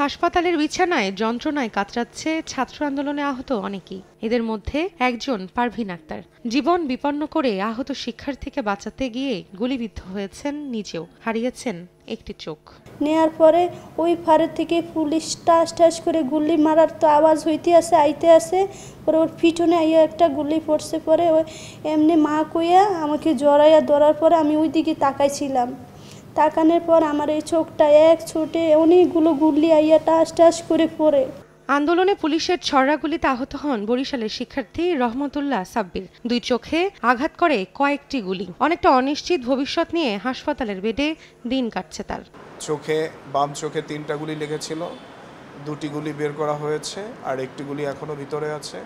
হাসপাতালের বিছানায় যন্ত্রণায় কাতরাচ্ছে ছাত্র আন্দোলনে আহত অনেকেই। এদের মধ্যে একজন পারভিন আক্তার। জীবন বিপন্ন করে আহত শিক্ষার্থীকে বাঁচাতে গিয়ে গুলিবিদ্ধ হয়েছেন, নিজেও হারিয়েছেন একটি চোখ। নেয়ার পরে ওই ফারের থেকে পুলিশ টাস টাস করে গুলি মারার তো আওয়াজ হইতে আছে, আইতে আছে। পরে ওর পিছনে আইয়া একটা গুলি পড়ছে। পরে ওই এমনি মা কইয়া আমাকে জড়াইয়া ধরার পরে আমি ওই দিকে তাকাইছিলাম। তাকানোর পর আমার এই চোখটা এক ছোটে অনেকগুলো গুলি আইয়া টাস টাস করে পড়ে। আন্দোলনে পুলিশের ছড়া গুলিতে আহত হন বরিশালের শিক্ষার্থী রহমতুল্লাহ সাব্বির। দুই চোখে আঘাত করে কয়েকটি গুলি। অনেকটা অনিশ্চিত ভবিষ্যৎ নিয়ে হাসপাতালের বেডে দিন কাটছে তার। চোখে, বাম চোখে 3টা গুলি লেগেছিল, 2টি গুলি বের করা হয়েছে আর একটি গুলি এখনো ভিতরে আছে।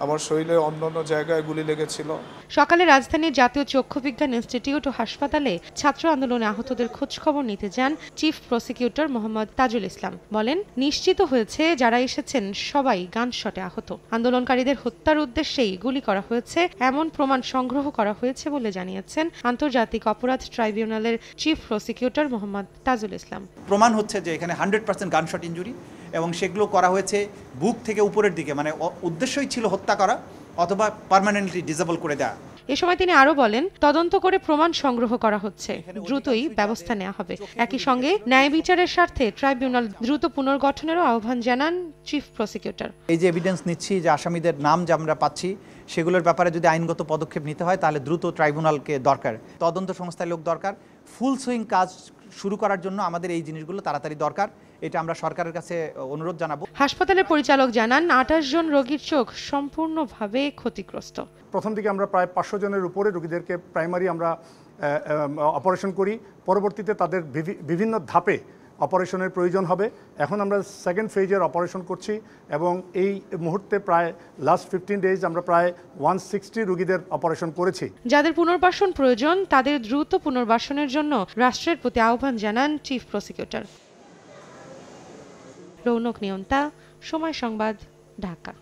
আমার শরীরে অন্যান্য জায়গায় গুলি লেগেছিল। সকালে রাজধানীর জাতীয় চক্ষু বিজ্ঞান ইনস্টিটিউট ও হাসপাতালে ছাত্র আন্দোলনে আহতদের খোঁজ খবর নিতে যান চিফ প্রসিকিউটর মোহাম্মদ তাজুল ইসলাম। বলেন, নিশ্চিত হয়েছে যারা এসেছেন সবাই গানশটে আহত। আন্দোলনকারীদের হত্যার উদ্দেশ্যেই গুলি করা হয়েছে এমন প্রমাণ সংগ্রহ করা হয়েছে বলে জানিয়েছেন আন্তর্জাতিক অপরাধ ট্রাইব্যুনালের চিফ প্রসিকিউটর মোহাম্মদ তাজুল ইসলাম। প্রমাণ হচ্ছে যে এখানে 100% গানশট ইনজুরি এবং সেগুলো করা হয়েছে বুক থেকে উপরের দিকে, মানে উদ্দেশ্যই ছিল হত্যা করা অথবা পার্মানেন্টলি ডিসেবল করে দেওয়া। এ সময় তিনি আরো বলেন, তদন্ত করে প্রমাণ সংগ্রহ করা হচ্ছে, দ্রুতই ব্যবস্থা নেওয়া হবে। একই সঙ্গে ন্যায় বিচারের স্বার্থে ট্রাইব্যুনাল দ্রুত পুনর্গঠনেরও আহ্বান জানান চিফ প্রসিকিউটর। এই যে এভিডেন্স নিচ্ছি, যে আসামিদের নাম যে আমরা পাচ্ছি, সেগুলোর ব্যাপারে যদি আইনগত পদক্ষেপ নিতে হয় তাহলে দ্রুত ট্রাইব্যুনালকে দরকার, তদন্ত সংস্থার লোক দরকার। ফুল সুইং কাজ শুরু করার জন্য আমাদের এই জিনিসগুলো তাড়াতাড়ি দরকার, এটা আমরা সরকারের কাছে অনুরোধ জানাবো। হাসপাতালের পরিচালক জানান, 28 জন রোগীর চোখ সম্পূর্ণভাবে ক্ষতিগ্রস্ত। প্রথম দিকে আমরা প্রায় 500 জনের উপরে রোগীদেরকে প্রাইমারি আমরা অপারেশন করি। পরবর্তীতে তাদের বিভিন্ন ধাপে অপারেশনের প্রয়োজন হবে। এখন আমরা সেকেন্ড ফেজের অপারেশন করছি এবং এই মুহূর্তে প্রায় লাস্ট 15 ডেজ আমরা প্রায় 160 রোগীদের অপারেশন করেছি। যাদের পুনর্বাসন প্রয়োজন তাদের দ্রুত পুনর্বাসনের জন্য রাষ্ট্রের প্রতি আহ্বান জানান চিফ প্রসিকিউটর। রৌনক নিয়ন্তা, সময় সংবাদ, ঢাকা।